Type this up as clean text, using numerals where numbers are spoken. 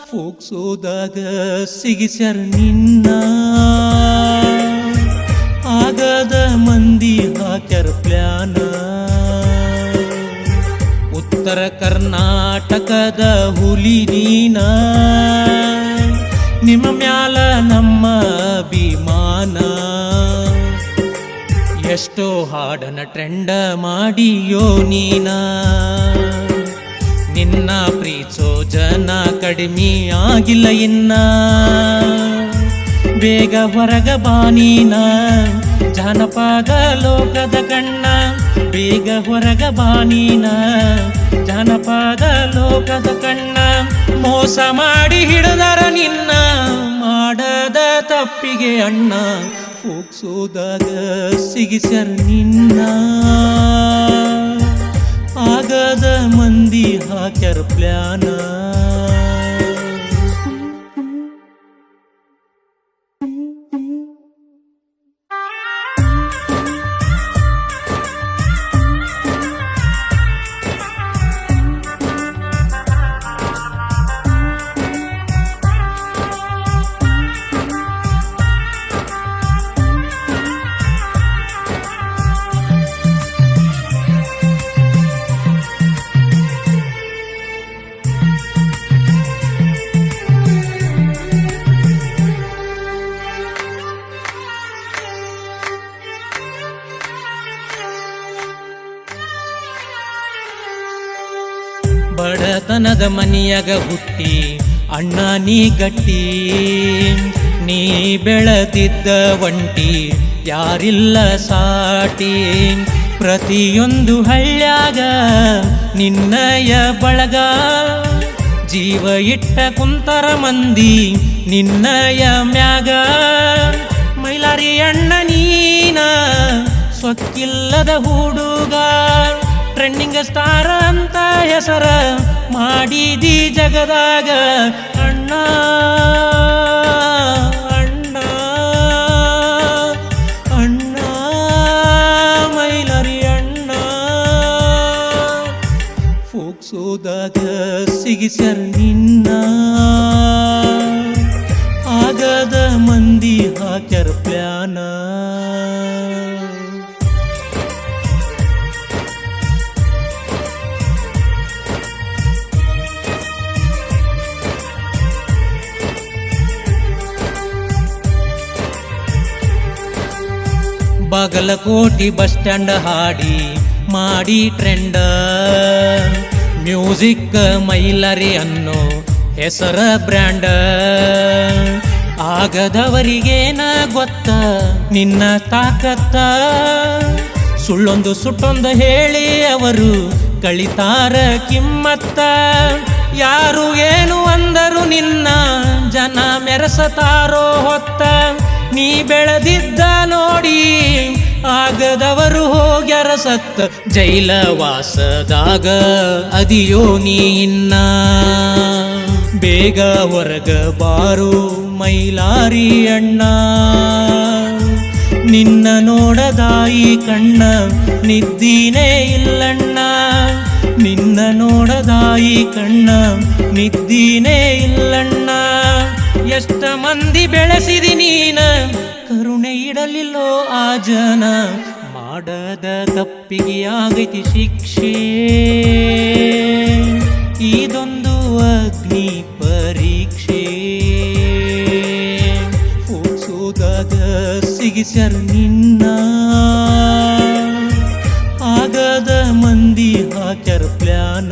ಫೋಕ್ಸೋದಾಗ ಸಿಗಿಸ್ಯಾರ ನಿನ್ನ ಆಗದ ಮಂದಿ ಹಾಕ್ಯಾರ ಪ್ಲಾನ ಉತ್ತರ ಕರ್ನಾಟಕದ ಹುಲಿ ನೀನ ನಿಮ್ಮ ಮ್ಯಾಲ ನಮ್ಮ ಅಭಿಮಾನ ಎಷ್ಟೋ ಹಾಡನ ಟ್ರೆಂಡ ಮಾಡಿಯೋ ನೀನ ನಿನ್ನ ಪ್ರೀತಿಸೋ ಜನ ಕಡಿಮೆ ಆಗಿಲ್ಲ ಇನ್ನ ಬೇಗ ಹೊರಗ ಬಾನೀನ ಜಾನಪದ ಲೋಕದ ಕಣ್ಣ ಬೇಗ ಹೊರಗ ಬಾನೀನ ಜಾನಪದ ಲೋಕದ ಕಣ್ಣ ಮೋಸ ಮಾಡಿ ಹಿಡಿದರ ನಿನ್ನ ಮಾಡದ ತಪ್ಪಿಗೆ ಅಣ್ಣ ಫೋಕ್ಸೋದಾಗ ಸಿಗಿಸ್ಯಾರ ನಿನ್ನ ಆಗದ ಮಂದಿ ಹಾಕ್ಯಾರ ಪ್ಲಾನ ಬಡತನದ ಮನಿಯಾಗ ಹುಟ್ಟಿ ಅಣ್ಣ ನೀ ಗಟ್ಟಿ ನೀ ಬೆಳೆದಿದ್ದ ಒಂಟಿ ಯಾರಿಲ್ಲ ಸಾಟಿ ಪ್ರತಿಯೊಂದು ಹಳ್ಳ್ಯಾಗ ನಿನ್ನಯ ಬಳಗ ಜೀವ ಇಟ್ಟ ಕುಂತರ ಮಂದಿ ನಿನ್ನಯ ಮ್ಯಾಗ ಮೈಲಾರಿ ಅಣ್ಣ ನೀನ ಸೊಕ್ಕಿಲ್ಲದ ಹುಡುಗ ಟ್ರೆಂಡಿಂಗ್ ಸ್ಟಾರ್ ಅಂತ ಹೆಸರ ಮಾಡಿದಿ ಜಗದಾಗ ಅಣ್ಣ ಅಣ್ಣ ಅಣ್ಣ ಮೈಲಾರಿ ಅಣ್ಣ ಫೋಕ್ಸೋದಾಗ ಸಿಗಿಸ್ಯಾರ ನಿನ್ನ ಆಗದ ಮಂದಿ ಹಾಕ್ಯಾರ ಪ್ಲಾನ ಬಾಗಲಕೋಟಿ ಬಸ್ ಸ್ಟ್ಯಾಂಡ್ ಹಾಡಿ ಮಾಡಿ ಟ್ರೆಂಡ ಮ್ಯೂಸಿಕ್ ಮೈಲಾರಿ ಅನ್ನೋ ಹೆಸರ ಬ್ರ್ಯಾಂಡ ಆಗದವರಿಗೇನ ಗೊತ್ತ ನಿನ್ನ ತಾಕತ್ತ ಸುಳ್ಳೊಂದು ಸುಟ್ಟೊಂದು ಹೇಳಿ ಅವರು ಕಳಿತಾರ ಕಿಮ್ಮತ್ತ ಯಾರು ಏನು ಅಂದರು ನಿನ್ನ ಜನ ಮೆರೆಸತಾರೋ ಹೊತ್ತ ನೀ ಬೆಳೆದಿದ್ದ ನೋಡಿ ಆಗದವರು ಹೋಗ್ಯಾರ ಸತ್ತ ಜೈಲವಾಸದಾಗ ಅದಿಯೋ ನೀ ಇನ್ನ ಬೇಗ ಹೊರಗ ಬಾರೋ ಮೈಲಾರಿ ಅಣ್ಣ ನಿನ್ನ ನೋಡದಾಯಿ ಕಣ್ಣ ನಿದ್ದೀನೇ ಇಲ್ಲಣ್ಣ ನಿನ್ನ ನೋಡದಾಯಿ ಕಣ್ಣ ನಿದ್ದೀನೇ ಇಲ್ಲಣ್ಣ ಎಷ್ಟ ಮಂದಿ ಬೆಳೆಸಿದಿ ನೀನ ಕರುಣೆ ಇಡಲಿಲ್ಲೋ ಆ ಜನ ಮಾಡದ ತಪ್ಪಿಗೆ ಆಗೈತಿ ಶಿಕ್ಷೆ ಇದೊಂದು ಅಗ್ನಿ ಪರೀಕ್ಷೆ ಫೋಕ್ಸೋದಾಗ ಸಿಗಿಸ್ಯಾರ ನಿನ್ನ ಆಗದ ಮಂದಿ ಹಾಕ್ಯಾರ ಪ್ಲಾನ